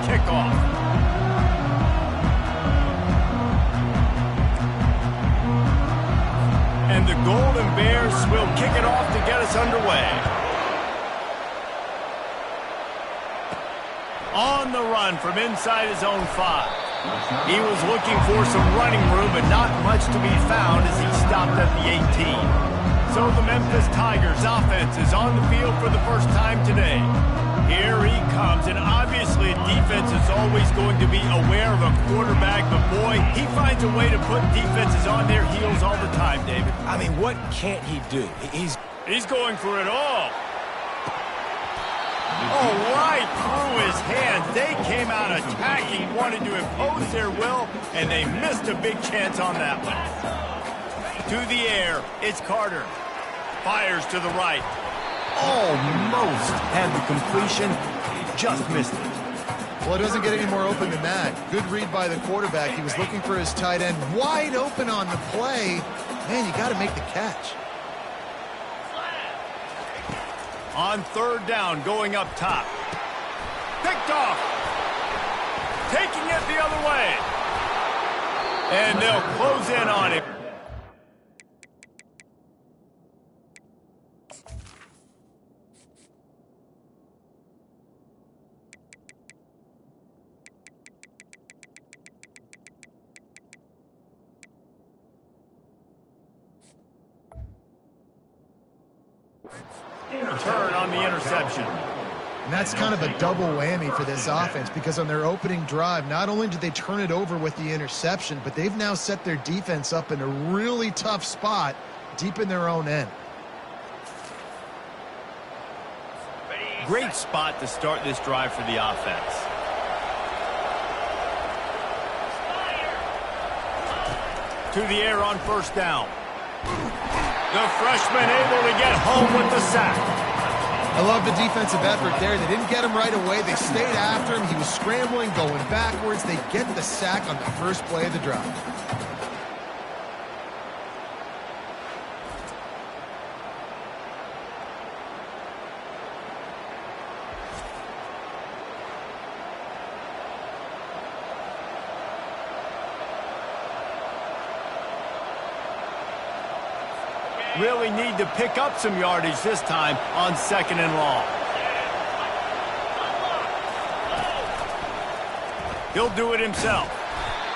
kickoff. And the Golden Bears will kick it off to get us underway. On the run from inside his own 5. He was looking for some running room, but not much to be found as he stopped at the 18. So the Memphis Tigers offense is on the field for the first time today. Here he comes, and obviously defense is always going to be aware of a quarterback, but boy, he finds a way to put defenses on their heels all the time, David. I mean, what can't he do? He's going for it all. Oh, right through his hands. They came out attacking, wanted to impose their will, and they missed a big chance on that one. To the air, it's Carter. Fires to the right. Almost had the completion, just missed it. Well, it doesn't get any more open than that. Good read by the quarterback. He was looking for his tight end wide open on the play. Man, you got to make the catch. On third down, going up top. Picked off. Taking it the other way. And they'll close in on him. Turn on the interception. And that's kind of a double whammy for this offense because on their opening drive, not only did they turn it over with the interception, but they've now set their defense up in a really tough spot deep in their own end. Great spot to start this drive for the offense. To the air on first down. The freshman able to get home with the sack. I love the defensive effort there. They didn't get him right away. They stayed after him. He was scrambling, going backwards. They get the sack on the first play of the drive. Really need to pick up some yardage this time on second and long. He'll do it himself.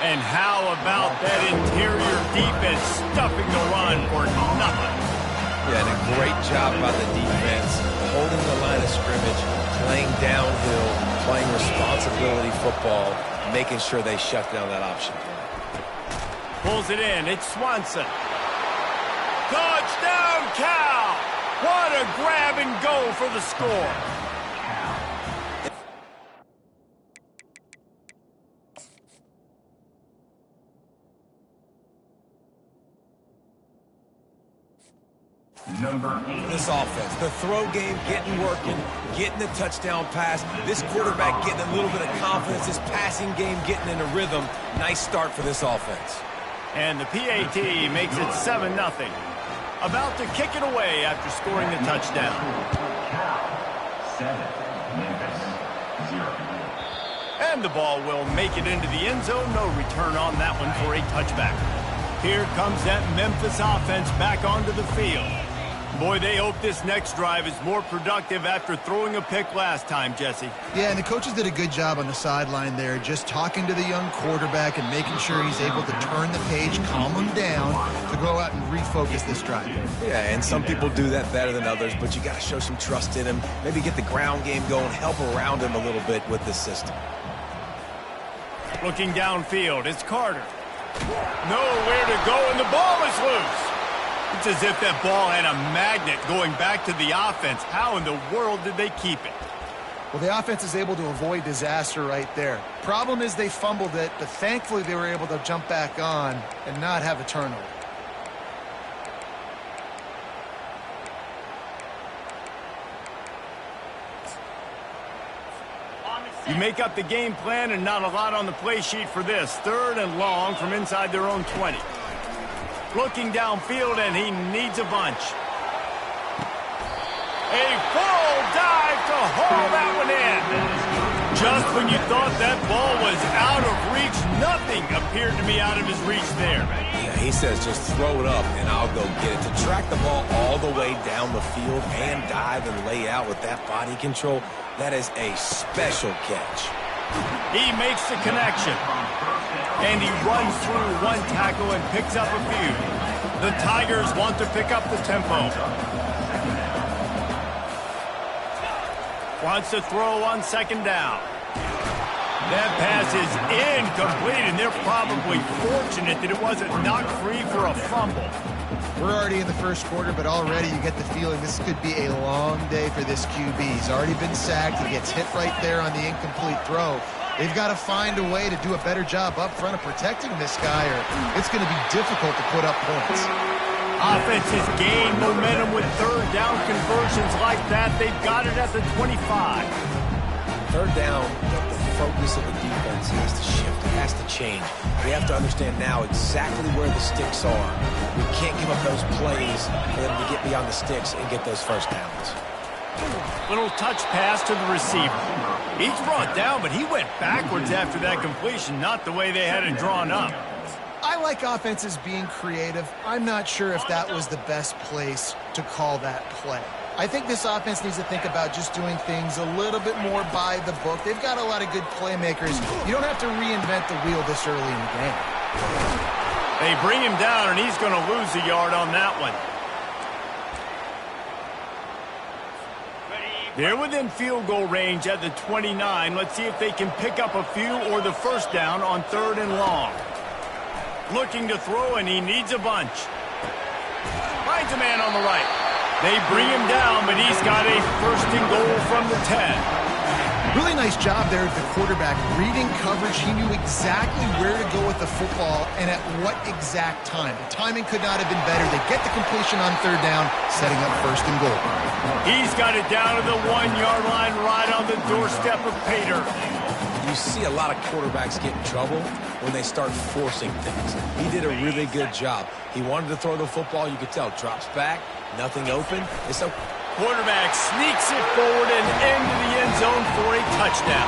And how about that interior defense stuffing the run for nothing? Yeah, and a great job by the defense, holding the line of scrimmage, playing downhill, playing responsibility football, making sure they shut down that option. Pulls it in. It's Swanson. Touchdown, Cal! What a grab and go for the score. This offense, the throw game getting working, getting the touchdown pass. This quarterback getting a little bit of confidence. This passing game getting in a rhythm. Nice start for this offense. And the PAT makes it 7-0. About to kick it away after scoring the touchdown. And the ball will make it into the end zone. No return on that one for a touchback. Here comes that Memphis offense back onto the field. Boy, they hope this next drive is more productive after throwing a pick last time, Jesse. Yeah, and the coaches did a good job on the sideline there, just talking to the young quarterback and making sure he's able to turn the page, calm him down, to go out and refocus this drive. Yeah, and some people do that better than others, but you got to show some trust in him, maybe get the ground game going, help around him a little bit with this system. Looking downfield, it's Carter. Nowhere to go, and the ball is loose. It's as if that ball had a magnet going back to the offense. How in the world did they keep it? Well, the offense is able to avoid disaster right there. Problem is they fumbled it, but thankfully they were able to jump back on and not have a turnover. You make up the game plan and not a lot on the play sheet for this. Third and long from inside their own 20. Looking downfield, and he needs a bunch. A full dive to haul that one in. Just when you thought that ball was out of reach, nothing appeared to be out of his reach there. Yeah, he says just throw it up and I'll go get it. To track the ball all the way down the field and dive and lay out with that body control, that is a special catch. He makes the connection. And he runs through one tackle and picks up a few. The Tigers want to pick up the tempo. Wants to throw on second down. That pass is incomplete, and they're probably fortunate that it wasn't knocked free for a fumble. We're already in the first quarter, but already you get the feeling this could be a long day for this QB. He's already been sacked. He gets hit right there on the incomplete throw. They've got to find a way to do a better job up front of protecting this guy, or it's going to be difficult to put up points. Offense has gained momentum with third down conversions like that. They've got it at the 25. Third down, the focus of the defense has to shift. It has to change. We have to understand now exactly where the sticks are. We can't give up those plays for them to get beyond the sticks and get those first downs. Little touch pass to the receiver. He's brought down, but he went backwards after that completion, not the way they had it drawn up. I like offenses being creative. I'm not sure if that was the best place to call that play. I think this offense needs to think about just doing things a little bit more by the book. They've got a lot of good playmakers. You don't have to reinvent the wheel this early in the game. They bring him down, and he's going to lose a yard on that one. They're within field goal range at the 29. Let's see if they can pick up a few or the first down on third and long. Looking to throw, and he needs a bunch. Finds a man on the right. They bring him down, but he's got a first and goal from the 10. Really nice job there at the quarterback. Reading coverage, he knew exactly where to go with the football and at what exact time. The timing could not have been better. They get the completion on third down, setting up first and goal. He's got it down to the 1-yard line right on the doorstep of Pater. You see a lot of quarterbacks get in trouble when they start forcing things. He did a really good job. He wanted to throw the football. You could tell. Drops back, nothing open. It's a quarterback sneaks it forward and into the end zone for a touchdown.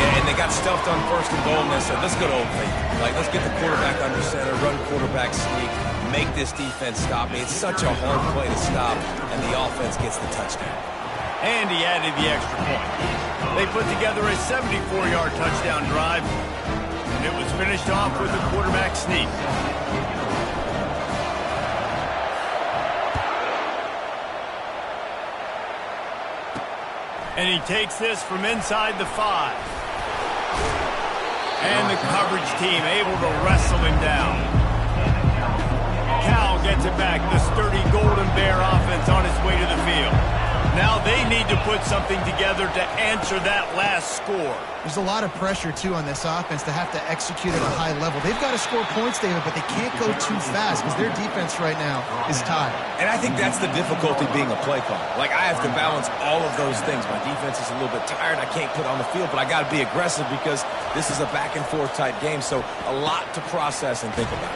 Yeah, and they got stuffed on first and goal, and they said, let's go to Old Faithful. Like, let's get the quarterback under center, run quarterback sneak, make this defense stop me. It's such a hard play to stop, and the offense gets the touchdown. And he added the extra point. They put together a 74-yard touchdown drive, and it was finished off with a quarterback sneak. And he takes this from inside the 5. And the coverage team able to wrestle him down. Cal gets it back. The sturdy Golden Bear offense on its way to the field. Now they need to put something together to answer that last score. There's a lot of pressure, too, on this offense to have to execute at a high level. They've got to score points, David, but they can't go too fast because their defense right now is tired. And I think that's the difficulty being a play caller. Like, I have to balance all of those things. My defense is a little bit tired. I can't put on the field, but I got to be aggressive because this is a back-and-forth type game, so a lot to process and think about.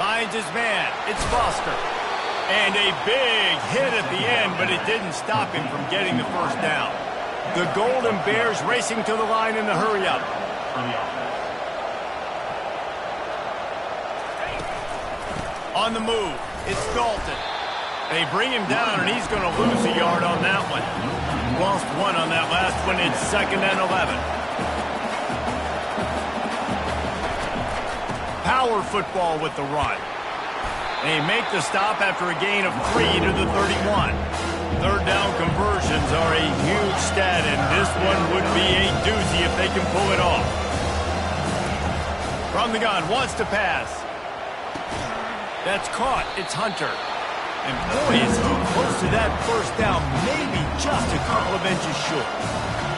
Finds his man. It's Foster. And a big hit at the end, but it didn't stop him from getting the first down. The Golden Bears racing to the line in the hurry-up. On the move, it's Dalton. They bring him down, and he's going to lose a yard on that one. Lost one on that last one. It's 2nd and 11. Power football with the run. They make the stop after a gain of 3 to the 31. Third down conversions are a huge stat, and this one would be a doozy if they can pull it off. From the gun, wants to pass. That's caught. It's Hunter. And boy, is he close to that first down, maybe just a couple of inches short.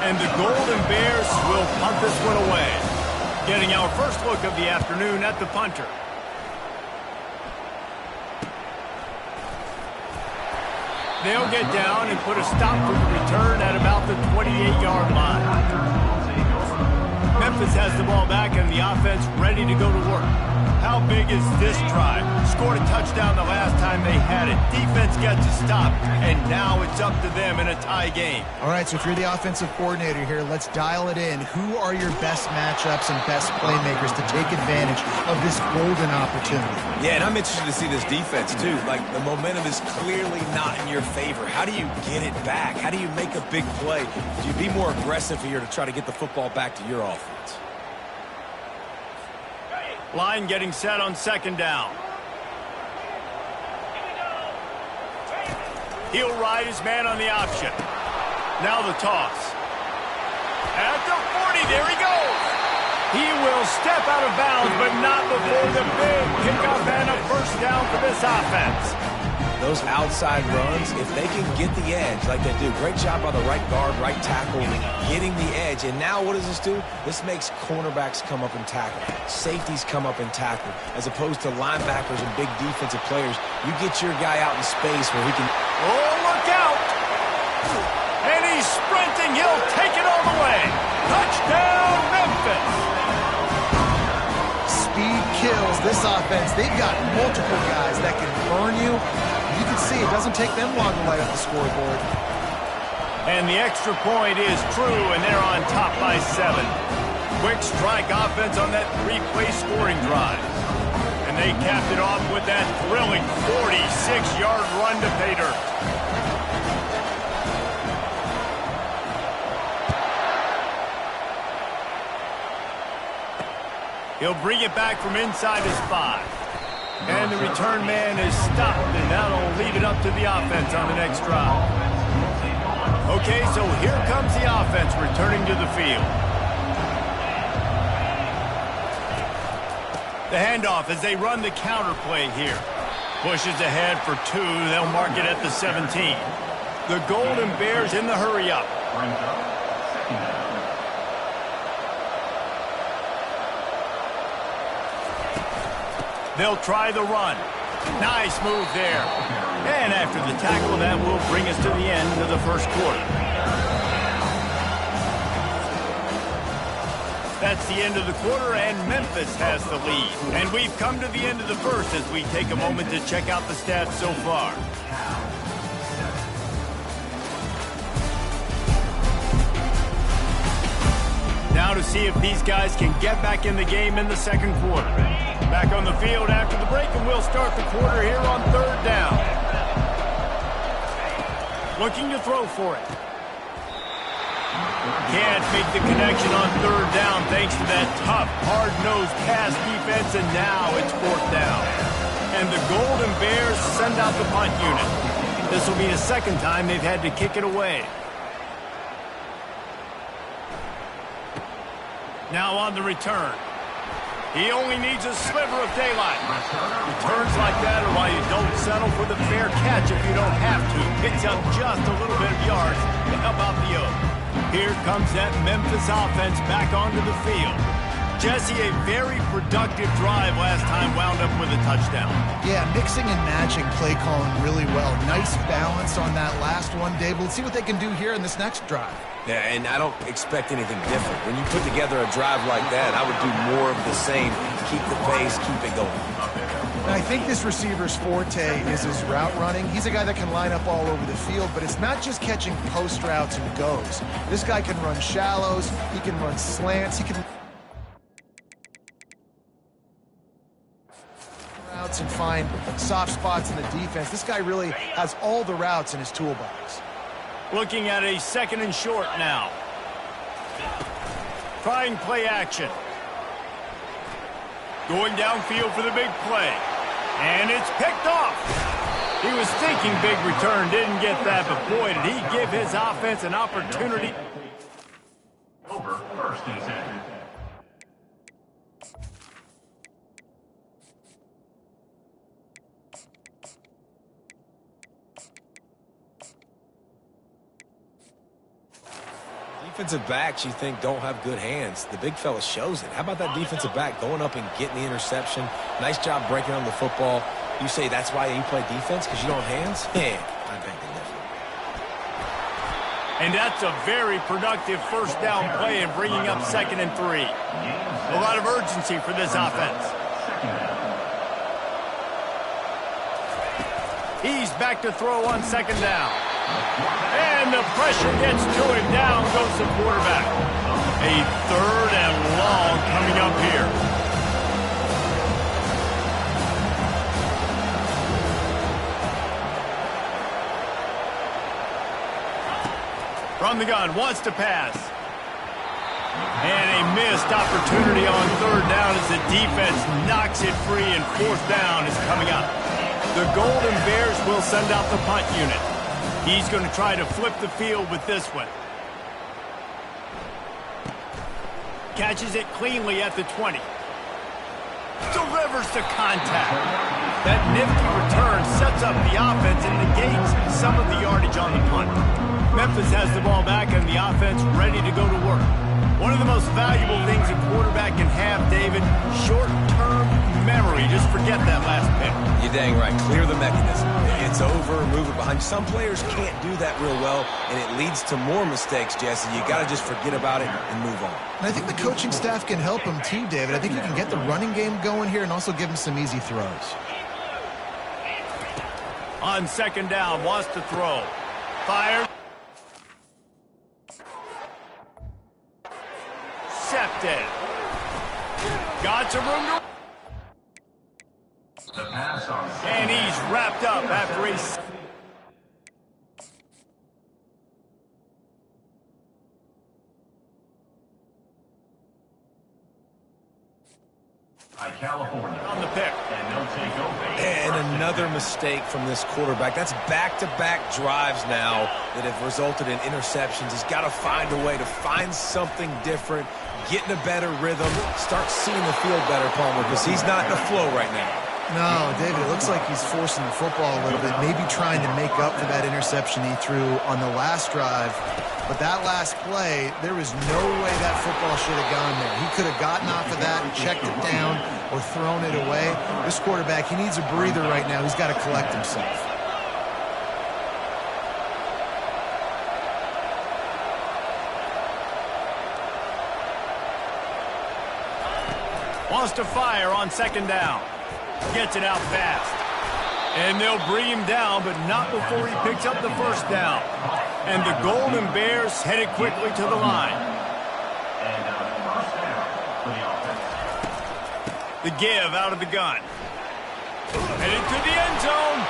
And the Golden Bears will punt this one away. Getting our first look of the afternoon at the punter. They'll get down and put a stop to the return at about the 28-yard line. Memphis has the ball back and the offense ready to go to work. How big is this drive? Scored a touchdown the last time they had it. Defense got to stop, and now it's up to them in a tie game. All right, so if you're the offensive coordinator here, let's dial it in. Who are your best matchups and best playmakers to take advantage of this golden opportunity? Yeah, and I'm interested to see this defense, too. Like, the momentum is clearly not in your favor. How do you get it back? How do you make a big play? Do you be more aggressive here to try to get the football back to your offense? Line getting set on second down. He'll ride his man on the option. Now the toss. At the 40, there he goes. He will step out of bounds, but not before the big pickup and a first down for this offense. Those outside runs, if they can get the edge like they do, great job by the right guard, right tackle, getting the edge. And now what does this do? This makes cornerbacks come up and tackle. Safeties come up and tackle. As opposed to linebackers and big defensive players, you get your guy out in space where he can... Oh, look out! And he's sprinting. He'll take it all the way. Touchdown, Memphis! Speed kills this offense. They've got multiple guys that can burn you. You can see it doesn't take them long to light up the scoreboard. And the extra point is true, and they're on top by 7. Quick strike offense on that 3-play scoring drive. And they capped it off with that thrilling 46-yard run to pay dirt. He'll bring it back from inside his 5. And the return man is stopped, and that'll leave it up to the offense on the next drive. Okay, so here comes the offense returning to the field. The handoff as they run the counter play here. Pushes ahead for 2. They'll mark it at the 17. The Golden Bears in the hurry-up. They'll try the run. Nice move there. And after the tackle, that will bring us to the end of the first quarter. That's the end of the quarter, and Memphis has the lead. And we've come to the end of the first as we take a moment to check out the stats so far. Now to see if these guys can get back in the game in the second quarter. Back on the field after the break, and we'll start the quarter here on third down. Looking to throw for it. Can't make the connection on third down thanks to that tough, hard-nosed pass defense, and now it's fourth down. And the Golden Bears send out the punt unit. This will be the second time they've had to kick it away. Now on the return. He only needs a sliver of daylight. Returns like that are why you don't settle for the fair catch if you don't have to. Picks up just a little bit of yards to help out the O. Here comes that Memphis offense back onto the field. Jesse, a very productive drive last time wound up with a touchdown. Yeah, mixing and matching play calling really well. Nice balance on that last one, Dave. Let's see what they can do here in this next drive. Yeah, and I don't expect anything different. When you put together a drive like that, I would do more of the same. Keep the pace, keep it going. And I think this receiver's forte is his route running. He's a guy that can line up all over the field, but it's not just catching post routes and goes. This guy can run shallows, he can run slants, he can routes and find soft spots in the defense. This guy really has all the routes in his toolbox. Looking at a second and short now. Trying play action. Going downfield for the big play. And it's picked off. He was thinking big return, didn't get that, but boy, did he give his offense an opportunity. Over first and 10. Defensive backs you think don't have good hands. The big fella shows it. How about that defensive back going up and getting the interception? Nice job breaking on the football. You say that's why you play defense, because you don't have hands? Yeah, I beg to differ. And that's a very productive first down play and bringing up 2nd and 3. A lot of urgency for this offense. second down. He's back to throw on second down. And the pressure gets to him. Down goes the quarterback. A third and long coming up here. From the gun, wants to pass. And a missed opportunity on third down as the defense knocks it free and fourth down is coming up. The Golden Bears will send out the punt unit. He's going to try to flip the field with this one. Catches it cleanly at the 20. Delivers the contact. That nifty return sets up the offense and negates some of the yardage on the punt. Memphis has the ball back and the offense ready to go to work. One of the most valuable things a quarterback can have, David, short-term memory. Just forget that last pick. You're dang right. Clear the mechanism. It's over, move it behind. Some players can't do that real well, and it leads to more mistakes, Jesse. You got to just forget about it and move on. And I think the coaching staff can help him too, David. I think you can get the running game going here and also give him some easy throws. On second down, wants to throw. Fires. Intercepted. Got some room to... The pass on And he's wrapped up after a... California on the pick. And they'll take over. And another mistake from this quarterback. That's back-to-back drives now that have resulted in interceptions. He's got to find a way to find something different, get in a better rhythm, start seeing the field better, Palmer, because he's not in the flow right now. No, David, it looks like he's forcing the football a little bit, maybe trying to make up for that interception he threw on the last drive. But that last play, there was no way that football should have gone there. He could have gotten off of that and checked it down or thrown it away. This quarterback, he needs a breather right now. He's got to collect himself. Wants to fire on second down. Gets it out fast. And they'll bring him down, but not before he picks up the first down. And the Golden Bears headed quickly to the line. And first down for the offense. The give out of the gun. Headed to the end zone.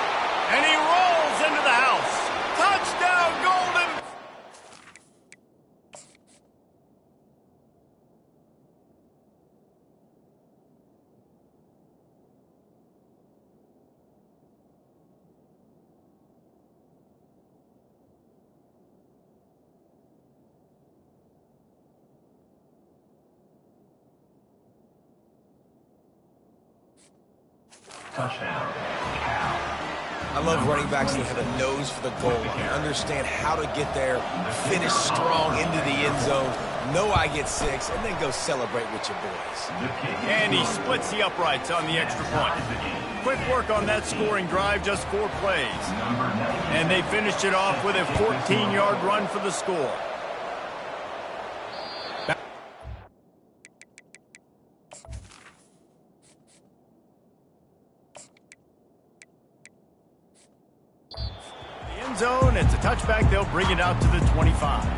And he rolls into the house. Touchdown, Golden! Touchdown. I love running backs that have a nose for the goal and understand how to get there, finish strong into the end zone, know I get 6, and then go celebrate with your boys. And he splits the uprights on the extra point. Quick work on that scoring drive, just 4 plays. And they finished it off with a 14-yard run for the score. Zone. It's a touchback. They'll bring it out to the 25.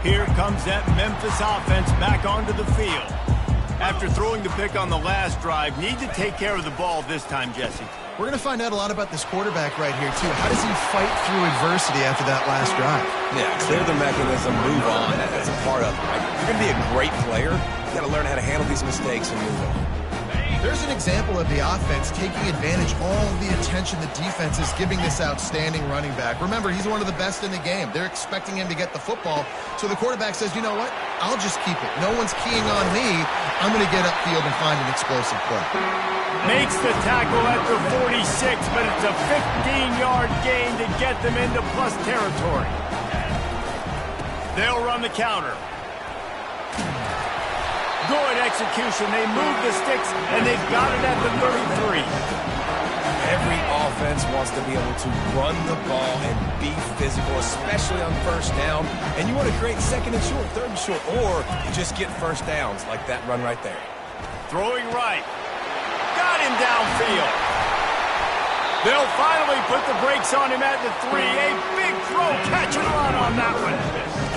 Here comes that Memphis offense back onto the field. After throwing the pick on the last drive, need to take care of the ball this time, Jesse. We're going to find out a lot about this quarterback right here, too. How does he fight through adversity after that last drive? Yeah, clear the mechanism, move on. That's a part of it, right? If you're going to be a great player, you got to learn how to handle these mistakes and move on. There's an example of the offense taking advantage of all of the attention the defense is giving this outstanding running back. Remember, he's one of the best in the game. They're expecting him to get the football. So the quarterback says, you know what? I'll just keep it. No one's keying on me. I'm going to get upfield and find an explosive play. Makes the tackle at the 46, but it's a 15-yard gain to get them into plus territory. They'll run the counter. Good execution. They move the sticks, and they've got it at the 33. Every offense wants to be able to run the ball and be physical, especially on first down. And you want to create second and short, third and short, or just get first downs like that run right there. Throwing right. got him downfield. They'll finally put the brakes on him at the 3. A big throw, catch and run on that one.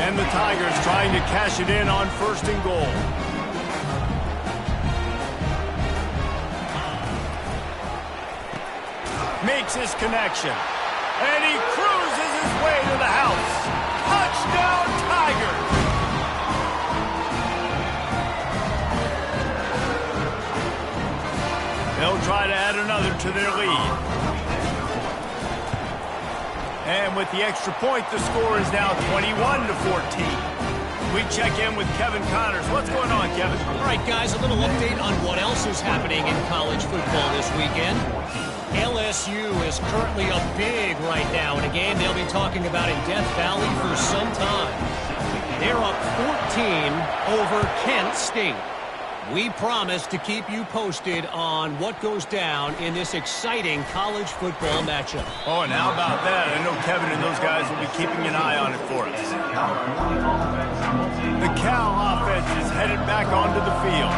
And the Tigers trying to cash it in on 1st and goal. Makes his connection. And he cruises his way to the house. Touchdown, Tigers! They'll try to add another to their lead. And with the extra point, the score is now 21-14. We check in with Kevin Connors. What's going on, Kevin? All right, guys, a little update on what else is happening in college football this weekend. LSU is currently up big right now in a game they'll be talking about in Death Valley for some time. They're up 14 over Kent State. We promise to keep you posted on what goes down in this exciting college football matchup. Oh, and how about that? I know Kevin and those guys will be keeping an eye on it for us. The Cal offense is headed back onto the field.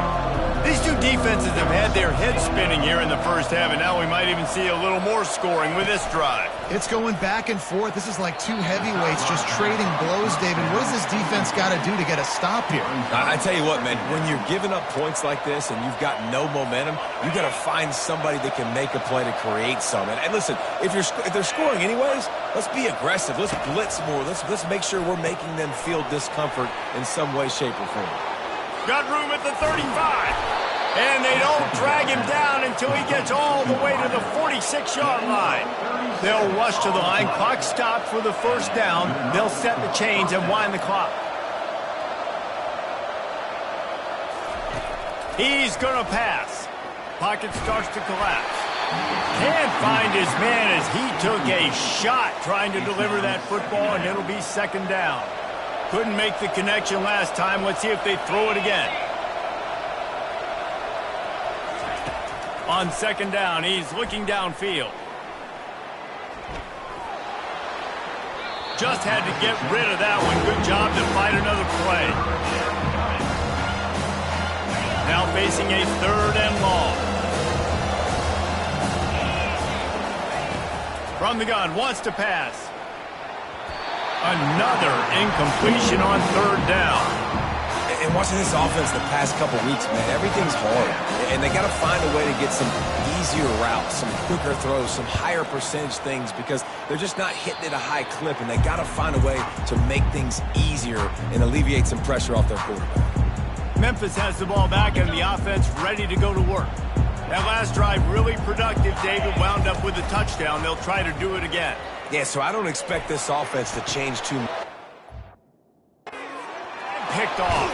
These two defenses have had their heads spinning here in the first half, and now we might even see a little more scoring with this drive. It's going back and forth. This is like two heavyweights just trading blows, David. What does this defense got to do to get a stop here? I tell you what, man, when you're giving up points like this and you've got no momentum, you got to find somebody that can make a play to create some. And listen, if they're scoring anyways, let's be aggressive. Let's blitz more. Let's make sure we're making them feel discomfort in some way, shape, or form. Got room at the 35. And they don't drag him down until he gets all the way to the 46-yard line. They'll rush to the line. Clock stopped for the first down. They'll set the chains and wind the clock. He's going to pass. Pocket starts to collapse. Can't find his man as he took a shot trying to deliver that football, and it'll be 2nd down. Couldn't make the connection last time. Let's see if they throw it again. On 2nd down, he's looking downfield. Just had to get rid of that one. Good job to fight another play. Now facing a 3rd and long. From the gun, wants to pass. Another incompletion on 3rd down. And watching this offense the past couple weeks, man, everything's hard. And they got to find a way to get some easier routes, some quicker throws, some higher percentage things because they're just not hitting at a high clip. And they got to find a way to make things easier and alleviate some pressure off their quarterback. Memphis has the ball back and the offense ready to go to work. That last drive really productive. David wound up with a touchdown. They'll try to do it again. Yeah, so I don't expect this offense to change too much. Picked off.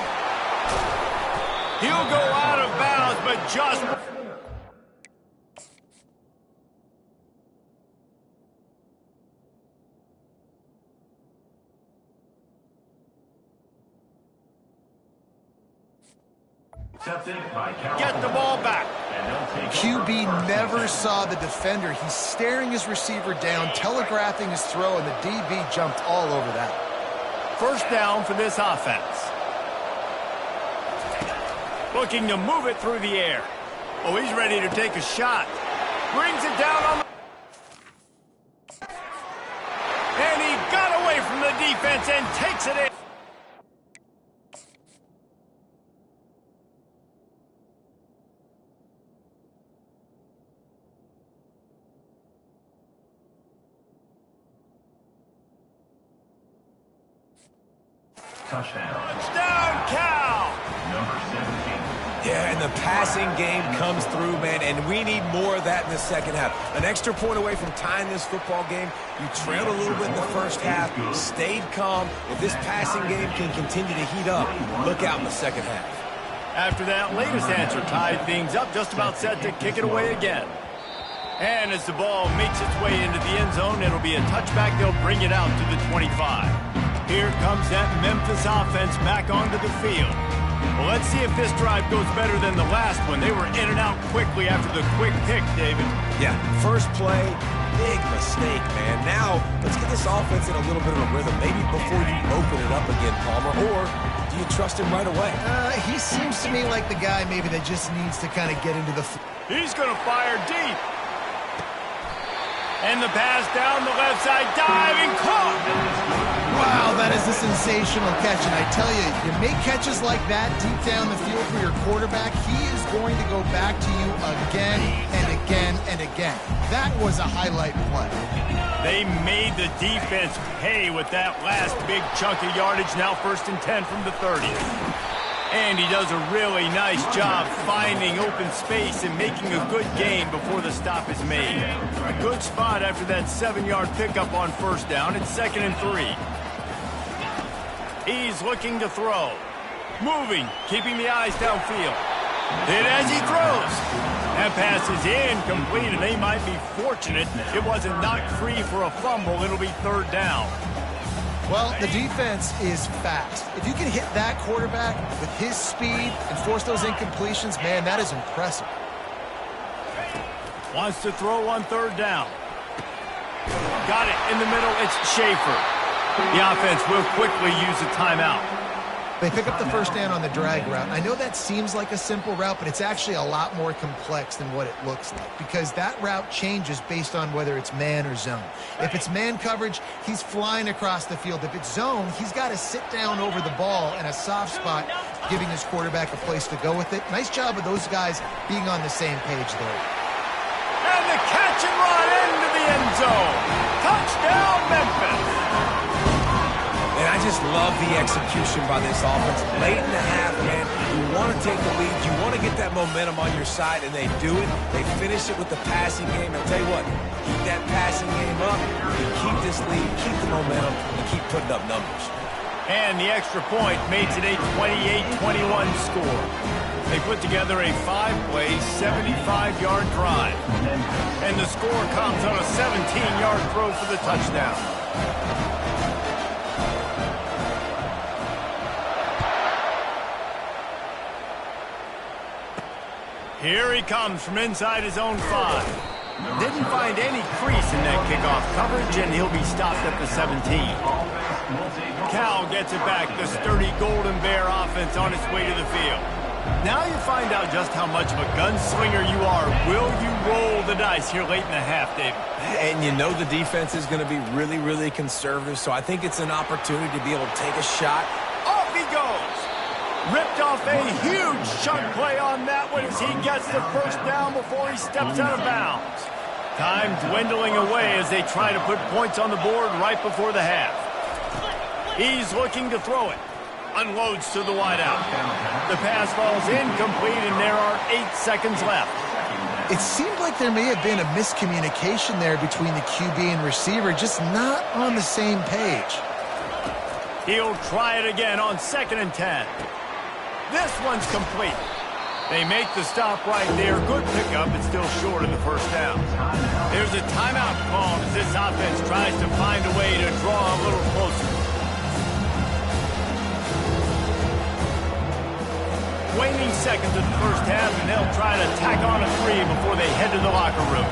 He'll go out of bounds, but just... Get the ball back. QB never saw the defender. He's staring his receiver down, telegraphing his throw, and the DB jumped all over that. 1st down for this offense. Looking to move it through the air. Oh, he's ready to take a shot. Brings it down on the... And he got away from the defense and takes it in. Touchdown, Cal! Number 17. Yeah, and the passing game comes through, man, and we need more of that in the second half. An extra point away from tying this football game. You trailed a little bit in the first half, stayed calm. If this passing game can continue to heat up, look out in the second half. After that latest answer tied things up, just about set to kick it away again. And as the ball makes its way into the end zone, it'll be a touchback. They'll bring it out to the 25. Here comes that Memphis offense back onto the field. Well, let's see if this drive goes better than the last one. They were in and out quickly after the quick pick, David. Yeah, first play, big mistake, man. Now, let's get this offense in a little bit of a rhythm. Maybe before you open it up again, Palmer, or do you trust him right away? He seems to me like the guy maybe that just needs to kind of get into the... He's going to fire deep. And the pass down the left side, diving, caught. Wow, that is a sensational catch. And I tell you, you make catches like that deep down the field for your quarterback, he is going to go back to you again and again and again. That was a highlight play. They made the defense pay with that last big chunk of yardage. Now 1st and 10 from the 30. And he does a really nice job finding open space and making a good gain before the stop is made. A good spot after that 7-yard pickup on 1st down. It's 2nd and 3. He's looking to throw. Moving, keeping the eyes downfield. And as he throws, that pass is incomplete, and they might be fortunate it wasn't knocked free for a fumble. It'll be 3rd down. Well, the defense is fast. If you can hit that quarterback with his speed and force those incompletions, man, that is impressive. Wants to throw on 3rd down. Got it in the middle. It's Schaefer. The offense will quickly use a timeout. They pick up the 1st down on the drag route. I know that seems like a simple route, but it's actually a lot more complex than what it looks like because that route changes based on whether it's man or zone. If it's man coverage, he's flying across the field. If it's zone, he's got to sit down over the ball in a soft spot, giving his quarterback a place to go with it. Nice job of those guys being on the same page there. And the catch and run into the end zone. Touchdown, Memphis. And I just love the execution by this offense. Late in the half, man, you want to take the lead. You want to get that momentum on your side, and they do it. They finish it with the passing game. I'll tell you what, keep that passing game up. You keep this lead, keep the momentum, and keep putting up numbers. And the extra point makes it a 28-21 score. They put together a 5-play, 75-yard drive. And the score comes on a 17-yard throw for the touchdown. Here he comes from inside his own 5. Didn't find any crease in that kickoff coverage, and he'll be stopped at the 17. Cal gets it back, the sturdy Golden Bear offense on its way to the field. Now you find out just how much of a gunslinger you are. Will you roll the dice here late in the half, David? And you know the defense is going to be really, really conservative, so I think it's an opportunity to be able to take a shot. Off he goes! Ripped off a huge chunk play on that one as he gets the 1st down before he steps out of bounds. Time dwindling away as they try to put points on the board right before the half. He's looking to throw it. Unloads to the wideout. The pass falls incomplete, and there are 8 seconds left. It seemed like there may have been a miscommunication there between the QB and receiver, just not on the same page. He'll try it again on 2nd and 10. This one's complete. They make the stop right there. Good pickup, but still short of the 1st down. There's a timeout called as this offense tries to find a way to draw a little closer. Waning seconds of the 1st half, and they'll try to tack on a 3 before they head to the locker room.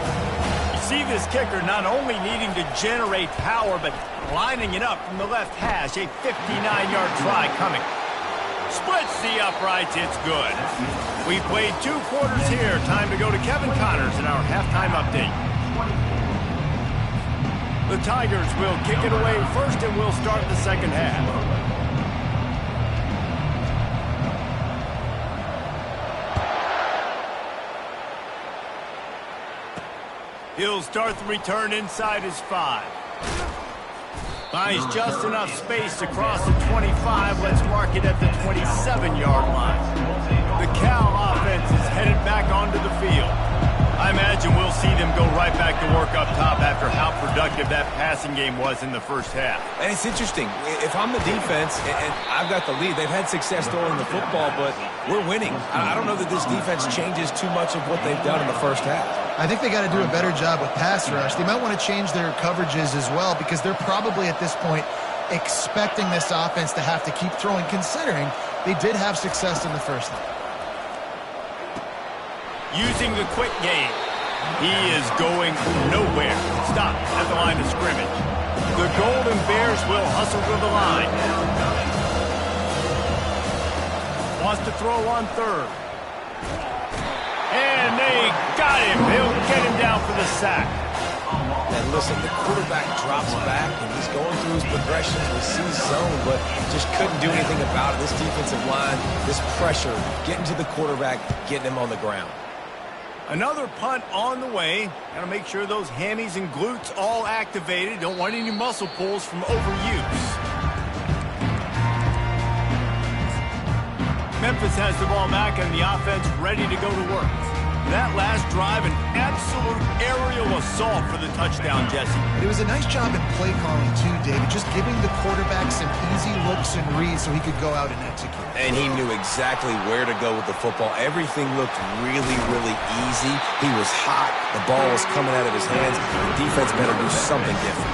You see this kicker not only needing to generate power, but lining it up from the left hash. A 59-yard try coming. Splits the uprights. It's good. We played 2 quarters here. Time to go to Kevin Connors in our halftime update. The Tigers will kick it away first, and we'll start the 2nd half. He'll start the return inside his 5. Finds just enough space to cross the 25. Let's mark it at the 27-yard line. The Cal offense is headed back onto the field. I imagine we'll see them go right back to work up top after how productive that passing game was in the 1st half. And it's interesting. If I'm the defense and I've got the lead, they've had success throwing the football, but we're winning. I don't know that this defense changes too much of what they've done in the 1st half. I think they got to do a better job with pass rush. They might want to change their coverages as well because they're probably at this point expecting this offense to have to keep throwing, considering they did have success in the 1st half. Using the quick game. He is going nowhere. Stop at the line of scrimmage. The Golden Bears will hustle to the line. Wants to throw on 3rd. And they got him. He'll get him down for the sack. And listen, the quarterback drops back, and he's going through his progressions. We see zone, but just couldn't do anything about it. This defensive line, this pressure, getting to the quarterback, getting him on the ground. Another punt on the way. Got to make sure those hammies and glutes all activated. Don't want any muscle pulls from overuse. Memphis has the ball back and the offense ready to go to work. That last drive, an absolute aerial assault for the touchdown, Jesse. It was a nice job in play calling, too, David, just giving the quarterback some easy looks and reads so he could go out and execute. And he knew exactly where to go with the football. Everything looked really, really easy. He was hot. The ball was coming out of his hands. The defense better do something different.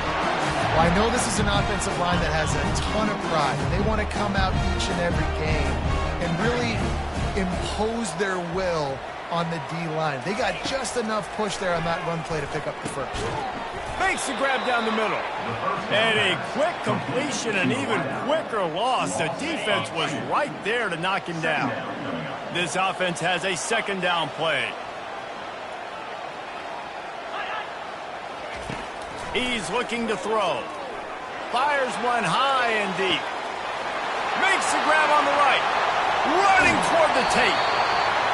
Well, I know this is an offensive line that has a ton of pride. They want to come out each and every game and really impose their will on the D-line. They got just enough push there on that run play to pick up the first. Makes the grab down the middle. And a quick completion, an even quicker loss. The defense was right there to knock him down. This offense has a second down play. He's looking to throw. Fires one high and deep. Makes the grab on the right. Running toward the tape.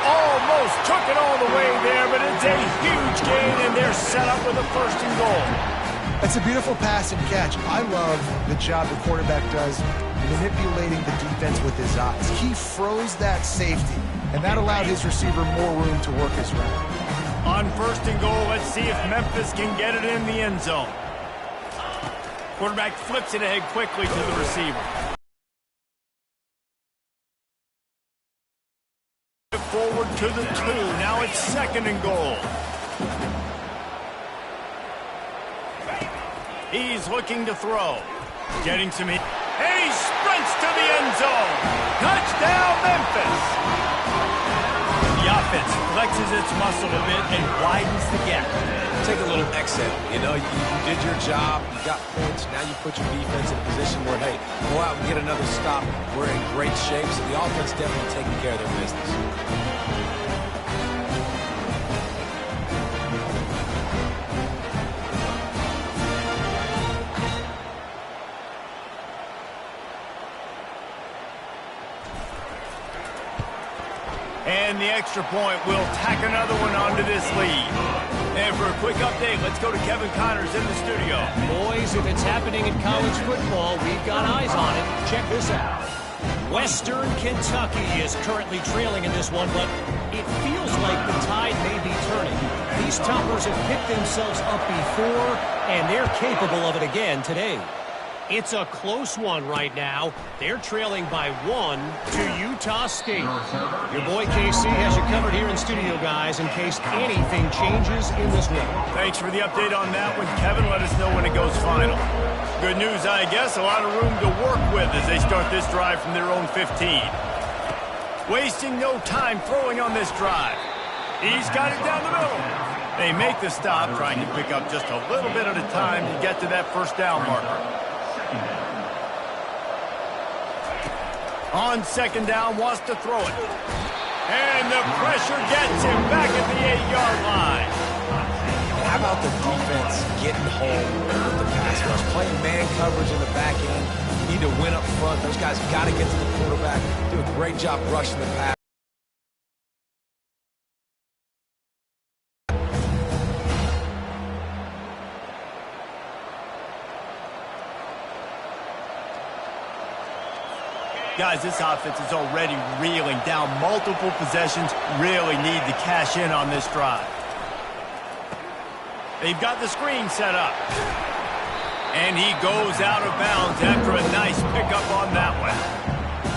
Almost took it all the way there, but it's a huge gain, and they're set up with a first and goal. That's a beautiful pass and catch. I love the job the quarterback does manipulating the defense with his eyes. He froze that safety, and that allowed his receiver more room to work his route. On first and goal, let's see if Memphis can get it in the end zone. Quarterback flips it ahead quickly to the receiver. Forward to the 2. Now it's second and goal. He's looking to throw. Getting some heat. And he sprints to the end zone. Touchdown, Memphis. The offense flexes its muscle a bit and widens the gap. Take a little exit. You know, you did your job. You got points. Now you put your defense in a position where, hey, go out and get another stop. We're in great shape, so the offense definitely taking care of their business. And the extra point will tack another one onto this lead. And for a quick update, let's go to Kevin Connors in the studio. Boys, if it's happening in college football, we've got eyes on it. Check this out. Western Kentucky is currently trailing in this one, but it feels like the tide may be turning. These toppers have picked themselves up before, and they're capable of it again today. It's a close one right now. They're trailing by 1 to Utah State. Your boy KC has you covered here in studio, guys, in case anything changes in this one. Thanks for the update on that one, Kevin. Let us know when it goes final. Good news, I guess. A lot of room to work with as they start this drive from their own 15. Wasting no time throwing on this drive. He's got it down the middle. They make the stop, trying to pick up just a little bit at a time to get to that first down marker. On second down, wants to throw it. And the pressure gets him back at the 8-yard line. How about the defense getting home with the pass rush? Playing man coverage in the back end. You need to win up front. Those guys got to get to the quarterback. Do a great job rushing the pass. Guys, this offense is already reeling down multiple possessions. Really need to cash in on this drive. They've got the screen set up. And he goes out of bounds after a nice pickup on that one.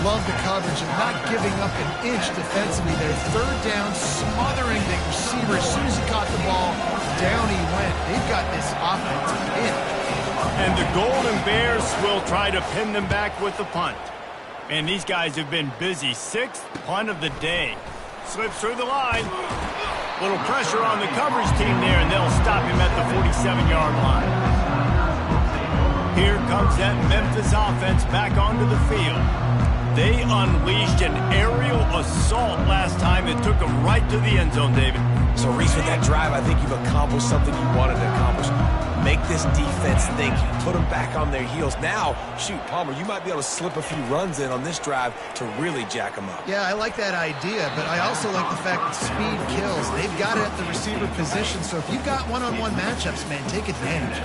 Love the coverage and not giving up an inch defensively there. Third down, smothering the receiver. As soon as he caught the ball, down he went. They've got this offense pinned. And the Golden Bears will try to pin them back with the punt. And these guys have been busy. 6th punt of the day. Slips through the line. Little pressure on the coverage team there, and they'll stop him at the 47-yard line. Here comes that Memphis offense back onto the field. They unleashed an aerial assault last time. It took them right to the end zone, David. So, Reese, with that drive, I think you've accomplished something you wanted to accomplish. Make this defense think. Put them back on their heels. Now, shoot, Palmer, you might be able to slip a few runs in on this drive to really jack them up. Yeah, I like that idea, but I also like the fact that speed kills. They've got it at the receiver position, so if you've got one-on-one matchups, man, take advantage.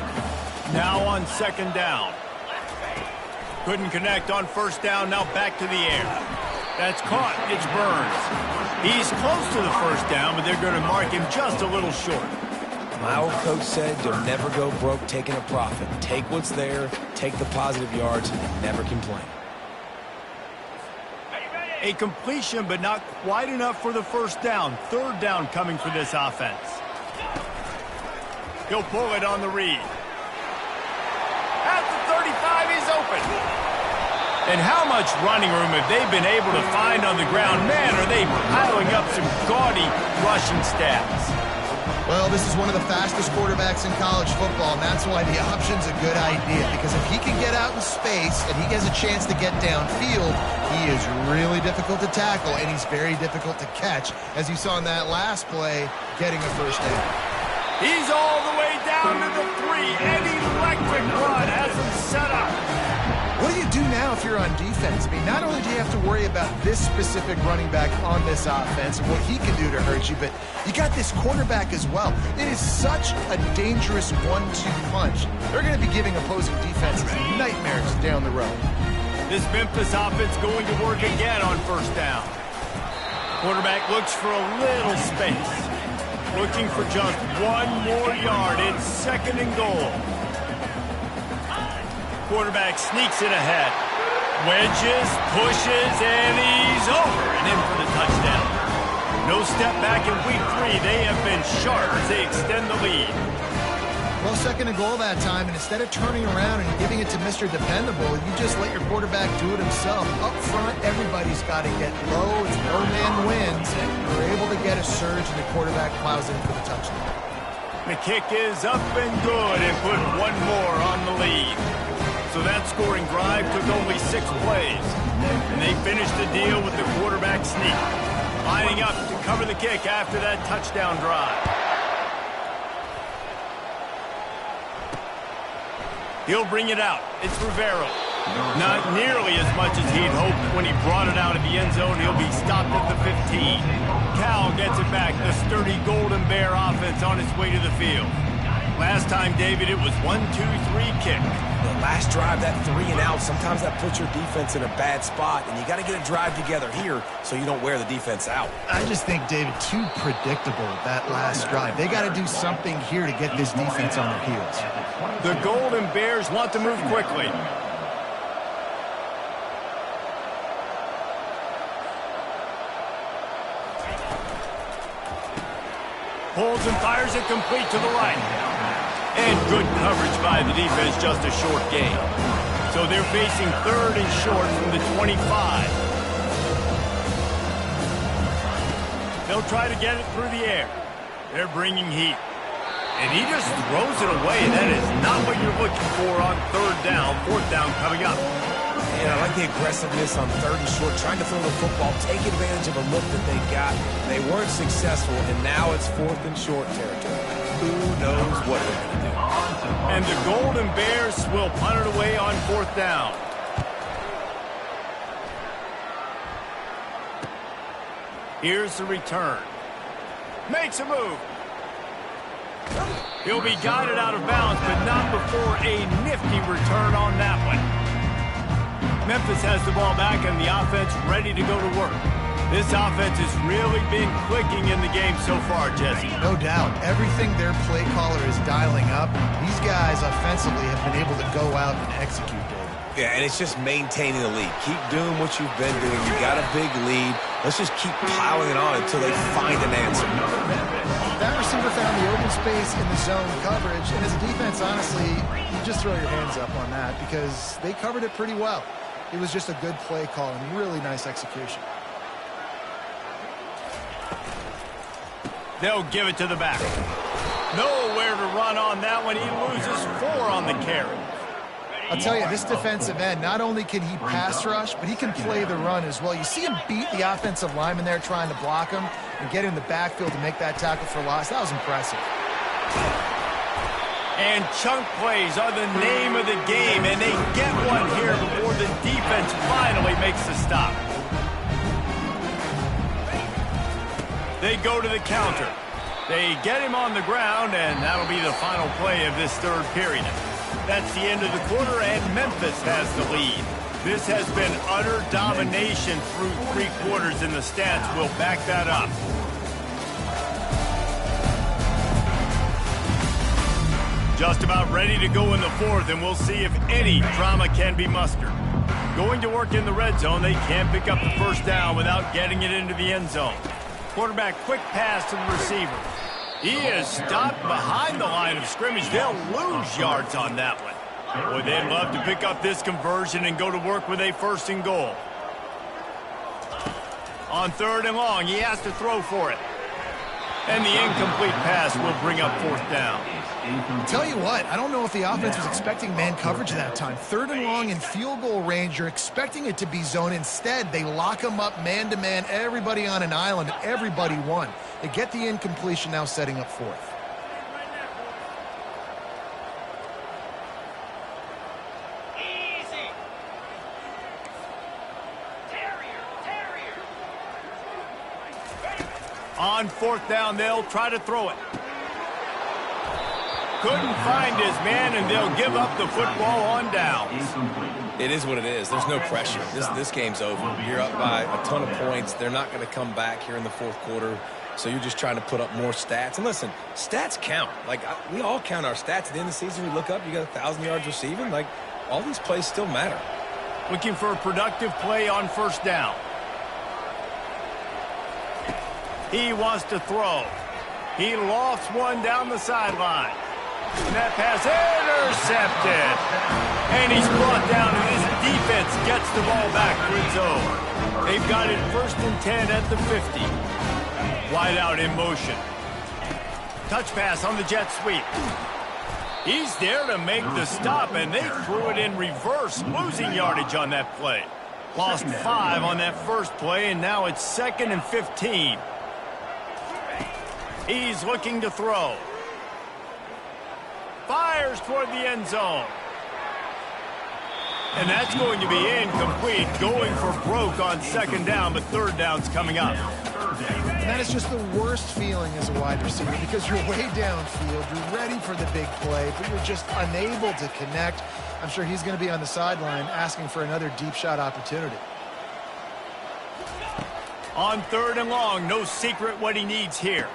Now on second down. Couldn't connect on first down, now back to the air. That's caught, it's Burns. He's close to the first down, but they're going to mark him just a little short. My old coach said, don't never go broke taking a profit. Take what's there, take the positive yards, and never complain. A completion, but not quite enough for the first down. Third down coming for this offense. He'll pull it on the read. At the 35, he's open. And how much running room have they been able to find on the ground? Man, are they piling up some gaudy rushing stats. Well, this is one of the fastest quarterbacks in college football, and that's why the option's a good idea, because if he can get out in space and he has a chance to get downfield, he is really difficult to tackle, and he's very difficult to catch, as you saw in that last play, getting a first down. He's all the way down to the 3, and electric run has him set up. What do you do now if you're on defense? I mean, not only do you have to worry about this specific running back on this offense and what he can do to hurt you, but you got this quarterback as well. It is such a dangerous 1-2 punch. They're going to be giving opposing defenses nightmares down the road. This Memphis offense going to work again on first down. Quarterback looks for a little space. Looking for just one more yard. It's second and goal. Quarterback sneaks it ahead. Wedges, pushes, and he's over and in for the touchdown. No step back in week 3. They have been sharp as they extend the lead. Well, second and goal that time, and instead of turning around and giving it to Mr. Dependable, you just let your quarterback do it himself. Up front, everybody's got to get low. It's no man wins, and we're able to get a surge, and the quarterback plows in for the touchdown. The kick is up and good and put one more on the lead. So that scoring drive took only 6 plays. And they finished the deal with the quarterback sneak, lining up to cover the kick after that touchdown drive. He'll bring it out. It's Rivero. Not nearly as much as he'd hoped when he brought it out of the end zone. He'll be stopped at the 15. Cal gets it back. The sturdy Golden Bear offense on its way to the field. Last time, David, it was 1-2-3 kick. The last drive, that 3 and out, sometimes that puts your defense in a bad spot, and you got to get a drive together here so you don't wear the defense out. I just think, David, too predictable, that last drive. They got to do something here to get this defense on their heels. The Golden Bears want to move quickly. Pulls and fires it complete to the right. And good coverage by the defense, just a short gain. So they're facing third and short from the 25. They'll try to get it through the air. They're bringing heat. And he just throws it away. That is not what you're looking for on third down. Fourth down coming up. Yeah, I like the aggressiveness on third and short, trying to throw the football, take advantage of a look that they got. They weren't successful, and now it's fourth and short territory. Who knows what they're going to do? And the Golden Bears will punt it away on fourth down. Here's the return. Makes a move. He'll be guided out of bounds, but not before a nifty return on that one. Memphis has the ball back and the offense ready to go to work. This offense has really been clicking in the game so far, Jesse. No doubt. Everything their play caller is dialing up, these guys offensively have been able to go out and execute, David. Yeah, and it's just maintaining the lead. Keep doing what you've been doing. You got a big lead. Let's just keep piling it on until they find an answer. That receiver found the open space in the zone coverage, and as a defense, honestly, you just throw your hands up on that because they covered it pretty well. It was just a good play call and really nice execution. They'll give it to the back. Nowhere to run on that one. He loses 4 on the carry. I'll tell you, this defensive end, not only can he pass rush, but he can play the run as well. You see him beat the offensive lineman there trying to block him and get in the backfield to make that tackle for loss. That was impressive. And chunk plays are the name of the game, and they get one here before the defense finally makes the stop. They go to the counter. They get him on the ground, and that'll be the final play of this third period. That's the end of the quarter, and Memphis has the lead. This has been utter domination through 3 quarters, and the stats will back that up. Just about ready to go in the fourth, and we'll see if any drama can be mustered. Going to work in the red zone, they can't pick up the first down without getting it into the end zone. Quarterback quick pass to the receiver. He is stopped behind the line of scrimmage. They'll lose yards on that one. Boy, they'd love to pick up this conversion and go to work with a 1st and goal. On 3rd and long, he has to throw for it. And the incomplete pass will bring up 4th down. Tell you what, I don't know if the offense was expecting man coverage that time. 3rd and long in field goal range, you're expecting it to be zone. Instead, they lock them up man-to-man, everybody on an island, and everybody won. They get the incompletion, now setting up 4th. On 4th down, they'll try to throw it. Couldn't find his man, and they'll give up the football on downs. It is what it is. There's no pressure. This game's over. You're up by a ton of points. They're not going to come back here in the 4th quarter, so you're just trying to put up more stats. And listen, stats count. We all count our stats. At the end of the season, we look up, you got 1,000 yards receiving. All these plays still matter. Looking for a productive play on 1st down. He wants to throw. He lofts one down the sideline. And that pass intercepted. And he's brought down, and his defense gets the ball back for its own. They've got it 1st and 10 at the 50. Wide out in motion. Touch pass on the jet sweep. He's there to make the stop, and they threw it in reverse, losing yardage on that play. Lost 5 on that first play, and now it's 2nd and 15. He's looking to throw. Fires toward the end zone. And that's going to be incomplete. Going for broke on 2nd down, but 3rd down's coming up. And that is just the worst feeling as a wide receiver because you're way downfield, you're ready for the big play, but you're just unable to connect. I'm sure he's going to be on the sideline asking for another deep shot opportunity. On 3rd and long, no secret what he needs here.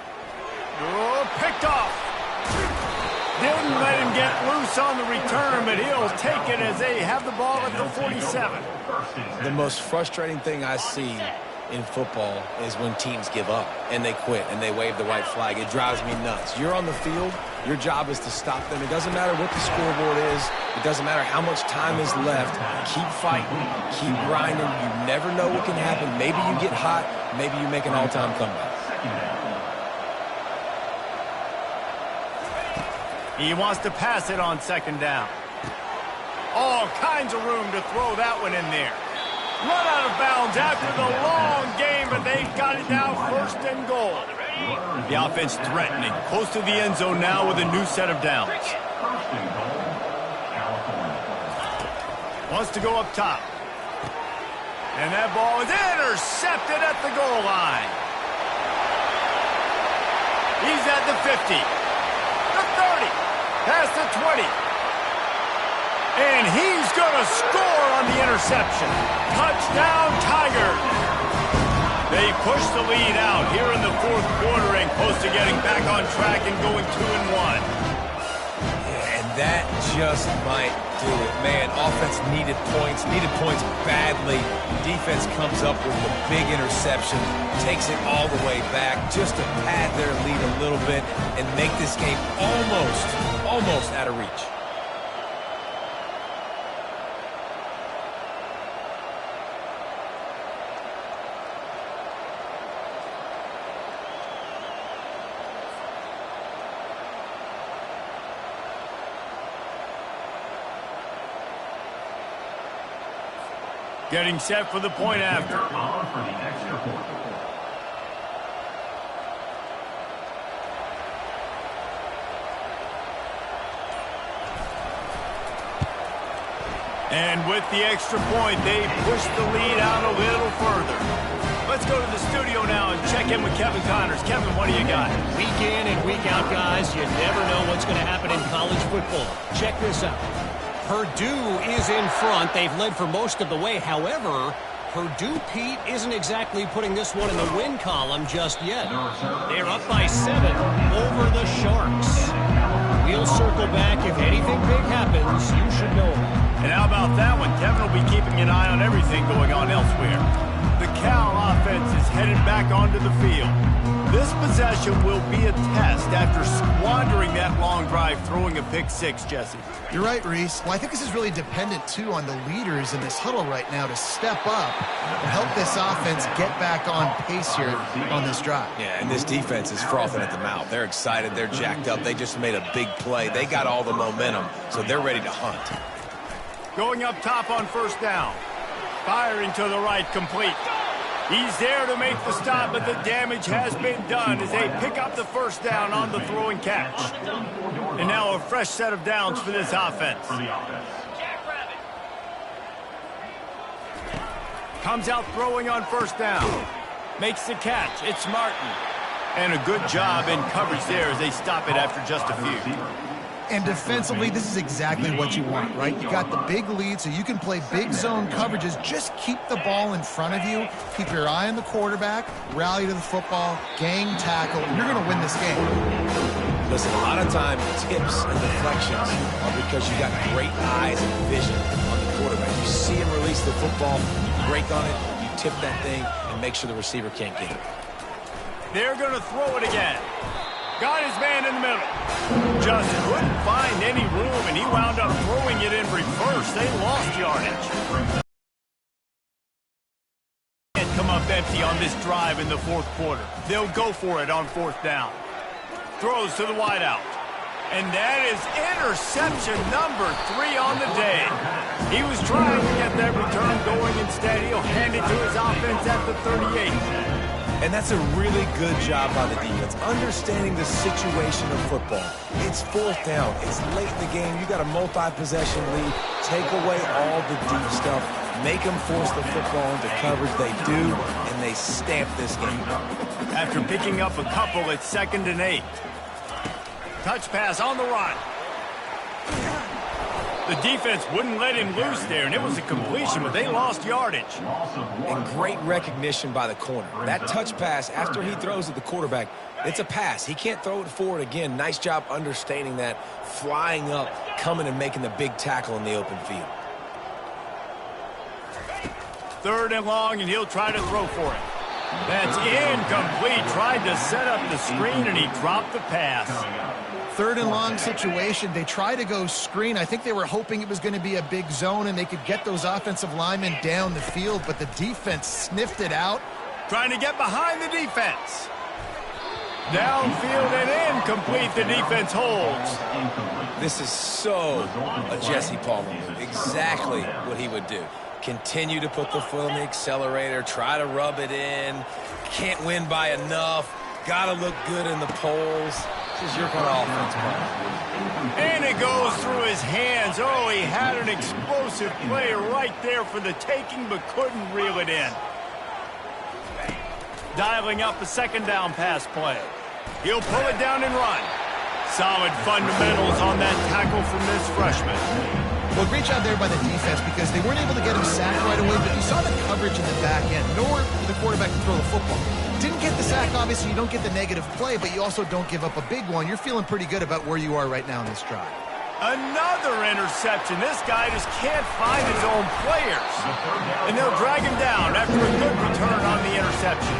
Oh, picked off. Didn't let him get loose on the return, but he'll take it as they have the ball at the 47. The most frustrating thing I see in football is when teams give up and they quit and they wave the white flag. It drives me nuts. You're on the field. Your job is to stop them. It doesn't matter what the scoreboard is. It doesn't matter how much time is left. Keep fighting. Keep grinding. You never know what can happen. Maybe you get hot. Maybe you make an all-time comeback. He wants to pass it on 2nd down. All kinds of room to throw that one in there. Run out of bounds after the long game, but they've got it now 1st and goal. The offense threatening, close to the end zone now with a new set of downs. Wants to go up top. And that ball is intercepted at the goal line. He's at the 50. The 30. Past the 20. And he's going to score on the interception. Touchdown, Tigers. They push the lead out here in the 4th quarter and close to getting back on track and going 2-1. And that just might do it. Man, offense needed points badly. Defense comes up with the big interception, takes it all the way back just to pad their lead a little bit and make this game almost out of reach. Getting set for the point after. On for the extra point. And with the extra point, they push the lead out a little further. Let's go to the studio now and check in with Kevin Connors. Kevin, what do you got? Week in and week out, guys, you never know what's going to happen in college football. Check this out. Purdue is in front. They've led for most of the way. However, Purdue, Pete, isn't exactly putting this one in the win column just yet. They're up by 7 over the Sharks. We'll circle back. If anything big happens, you should know. And how about that one? Kevin will be keeping an eye on everything going on elsewhere. The Cal offense is headed back onto the field. This possession will be a test after squandering that long drive throwing a pick six, Jesse. You're right, Reese. Well, I think this is really dependent, too, on the leaders in this huddle right now to step up and help this offense get back on pace here on this drive. Yeah, and this defense is frothing at the mouth. They're excited. They're jacked up. They just made a big play. They got all the momentum, so they're ready to hunt. Going up top on first down. Firing to the right, complete. He's there to make the stop, but the damage has been done as they pick up the first down on the throw and catch. And now a fresh set of downs for this offense. Comes out throwing on first down. Makes the catch. It's Martin. And a good job in coverage there as they stop it after just a few. And defensively, this is exactly what you want, right? You got the big lead, so you can play big zone coverages. Just keep the ball in front of you. Keep your eye on the quarterback. Rally to the football. Gang tackle. You're going to win this game. Listen, a lot of time, tips and deflections are because you got great eyes and vision on the quarterback. You see him release the football, you break on it, you tip that thing, and make sure the receiver can't get it. They're going to throw it again. Got his man in the middle. Just couldn't find any room, and he wound up throwing it in reverse. They lost yardage. Can't come up empty on this drive in the fourth quarter. They'll go for it on fourth down. Throws to the wideout. And that is interception number 3 on the day. He was trying to get that return going. Instead, he'll hand it to his offense at the 38. And that's a really good job by the defense, understanding the situation of football. It's fourth down. It's late in the game. You got a multi-possession lead. Take away all the deep stuff. Make them force the football into coverage. They do, and they stamp this game. After picking up a couple, it's 2nd and 8. Touch pass on the run. The defense wouldn't let him loose there, and it was a completion, but they lost yardage. And great recognition by the corner. That touch pass, after he throws at the quarterback, it's a pass. He can't throw it forward again. Nice job understanding that, flying up, coming and making the big tackle in the open field. 3rd and long, and he'll try to throw for it. That's incomplete. Tried to set up the screen, and he dropped the pass. 3rd and long situation. They try to go screen. I think they were hoping it was going to be a big zone and they could get those offensive linemen down the field, but the defense sniffed it out. Trying to get behind the defense. Downfield and incomplete. The defense holds. This is so a Jesse Palmer move. Exactly what he would do. Continue to put the foot on the accelerator. Try to rub it in. Can't win by enough. Got to look good in the polls. This is your kind of offense, Paul. And it goes through his hands. Oh, he had an explosive play right there for the taking, but couldn't reel it in. Dialing up a 2nd down pass play. He'll pull it down and run. Solid fundamentals on that tackle from this freshman. Well, great job there by the defense because they weren't able to get him sacked right away, but you saw the coverage in the back end. Nowhere for the quarterback to throw the football. Didn't get the sack, obviously. You don't get the negative play, but you also don't give up a big one. You're feeling pretty good about where you are right now in this drive. Another interception. This guy just can't find his own players. And they'll drag him down after a good return on the interception.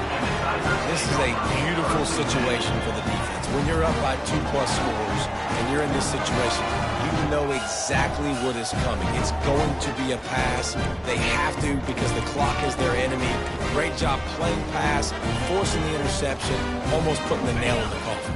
This is a beautiful situation for the defense. When you're up by 2+ scores and you're in this situation, you know exactly what is coming. It's going to be a pass. They have to because the clock is their enemy. Great job playing pass, forcing the interception, almost putting the nail in the coffin.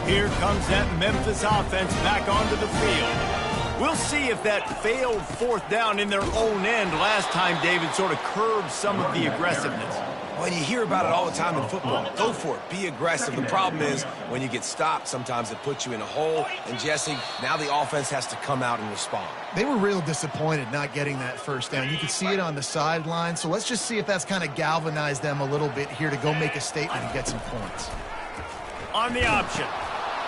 Here comes that Memphis offense back onto the field. We'll see if that failed fourth down in their own end last time, David, sort of curbed some of the aggressiveness. Well, you hear about it all the time in football. Go for it. Be aggressive. The problem is when you get stopped, sometimes it puts you in a hole. And, Jesse, now the offense has to come out and respond. They were real disappointed not getting that first down. You could see it on the sideline. So let's just see if that's kind of galvanized them a little bit here to go make a statement and get some points. On the option,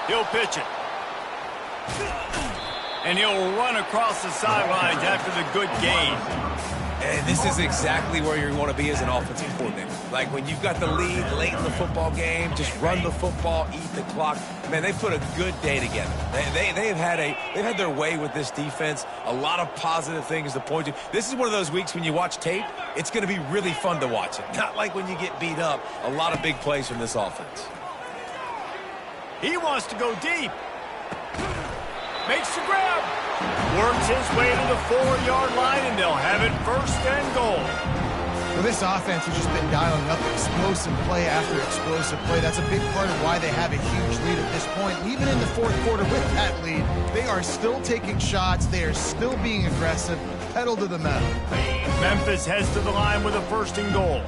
he'll pitch it. And he'll run across the sidelines after the good gain. And this is exactly where you want to be as an offensive coordinator. Like when you've got the lead late in the football game, just run the football, eat the clock. Man, they put a good day together. They've had their way with this defense. A lot of positive things to point to. This is one of those weeks when you watch tape, it's going to be really fun to watch it. Not like when you get beat up. A lot of big plays from this offense. He wants to go deep. Makes the grab. Works his way to the 4-yard line, and they'll have it first and goal. Well, this offense has just been dialing up explosive play after explosive play. That's a big part of why they have a huge lead at this point. Even in the fourth quarter with that lead, they are still taking shots. They are still being aggressive. Pedal to the metal. Memphis heads to the line with a first and goal.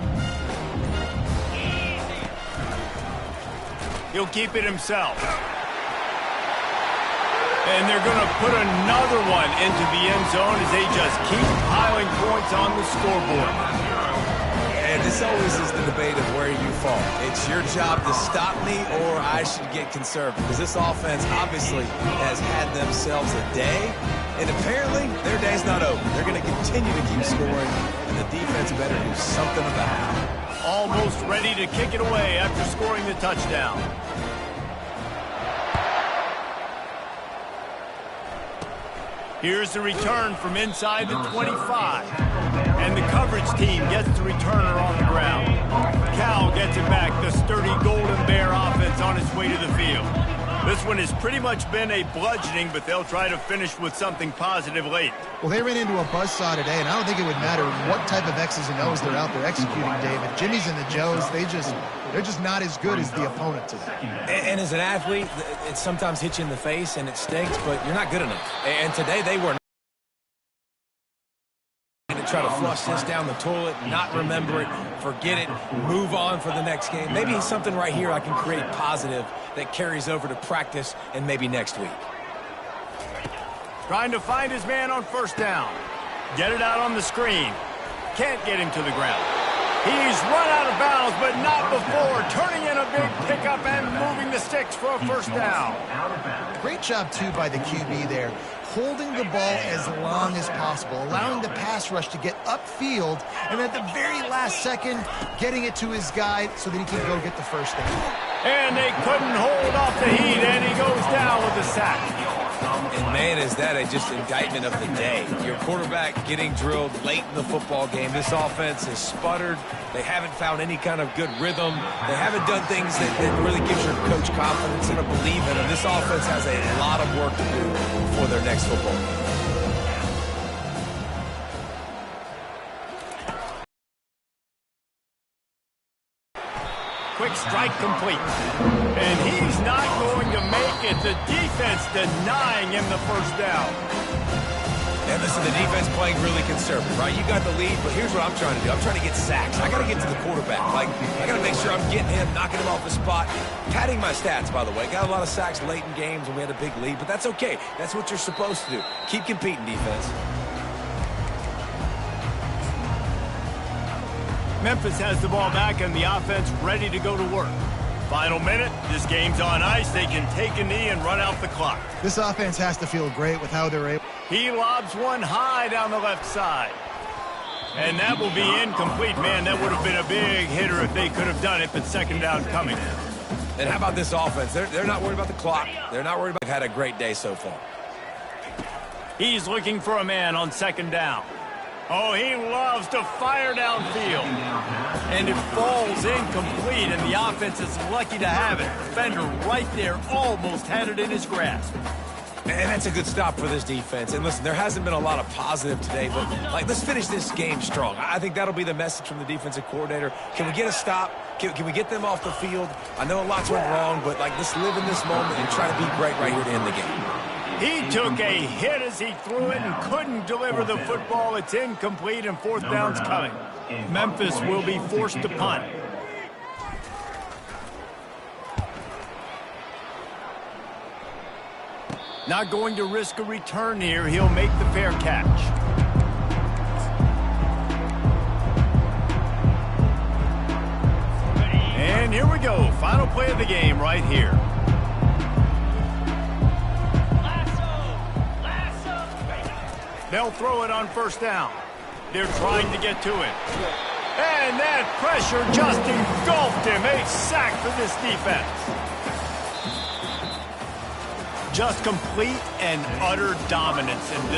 He'll keep it himself. And they're going to put another one into the end zone as they just keep piling points on the scoreboard. And this always is the debate of where you fall. It's your job to stop me or I should get conservative. Because this offense obviously has had themselves a day. And apparently their day's not over. They're going to continue to keep scoring. And the defense better do something about it. Almost ready to kick it away after scoring the touchdown. Here's the return from inside the 25. And the coverage team gets the returner on the ground. Cal gets it back. The sturdy Golden Bear offense on its way to the field. This one has pretty much been a bludgeoning, but they'll try to finish with something positive late. Well, they ran into a buzzsaw today, and I don't think it would matter what type of X's and O's they're out there executing, David. Jimmy's and the Joes, they're just not as good as the opponent today. And as an athlete, it sometimes hits you in the face and it stinks, but you're not good enough. And today they were to try to flush this down the toilet, not remember it, forget it, move on for the next game. Maybe something right here I can create positive that carries over to practice and maybe next week. Trying to find his man on first down. Get it out on the screen. Can't get him to the ground. He's run out of bounds, but not before turning in a big pickup and moving the sticks for a first down. Great job, too, by the QB there. Holding the ball as long as possible, allowing the pass rush to get upfield, and at the very last second, getting it to his guy so that he can go get the first down. And they couldn't hold off the heat, and he goes down with a sack. And, man, is that just indictment of the day. Your quarterback getting drilled late in the football game. This offense has sputtered. They haven't found any kind of good rhythm. They haven't done things that really gives your coach confidence and a belief in them. This offense has a lot of work to do for their next football game. Quick strike complete. And he's not going to make it. The defense denying him the first down. And listen, the defense playing really conservative, right? You got the lead, but here's what I'm trying to do. I'm trying to get sacks. I got to get to the quarterback. Like, I got to make sure I'm getting him, knocking him off the spot. Padding my stats, by the way. Got a lot of sacks late in games when we had a big lead, but that's okay. That's what you're supposed to do. Keep competing, defense. Memphis has the ball back and the offense ready to go to work. Final minute, this game's on ice. They can take a knee and run out the clock. This offense has to feel great with how they're able. He lobs one high down the left side. And that will be incomplete. Man, that would have been a big hitter if they could have done it, but second down coming. And how about this offense? They're not worried about the clock. They're not worried about. They've had a great day so far. He's looking for a man on second down. Oh, he loves to fire downfield. And it falls incomplete, and the offense is lucky to have it. Defender right there almost had it in his grasp. And that's a good stop for this defense. And listen, there hasn't been a lot of positive today, but let's finish this game strong. I think that'll be the message from the defensive coordinator. Can we get a stop? Can we get them off the field? I know a lot's went wrong, but let's live in this moment and try to be great right here to end the game. He took a hit as he threw it and couldn't deliver the football. It's incomplete and fourth down's coming. Memphis will be forced to punt. Not going to risk a return here. He'll make the fair catch. And here we go. Final play of the game right here. They'll throw it on first down. They're trying to get to it. And that pressure just engulfed him. A sack for this defense. Just complete and utter dominance in this.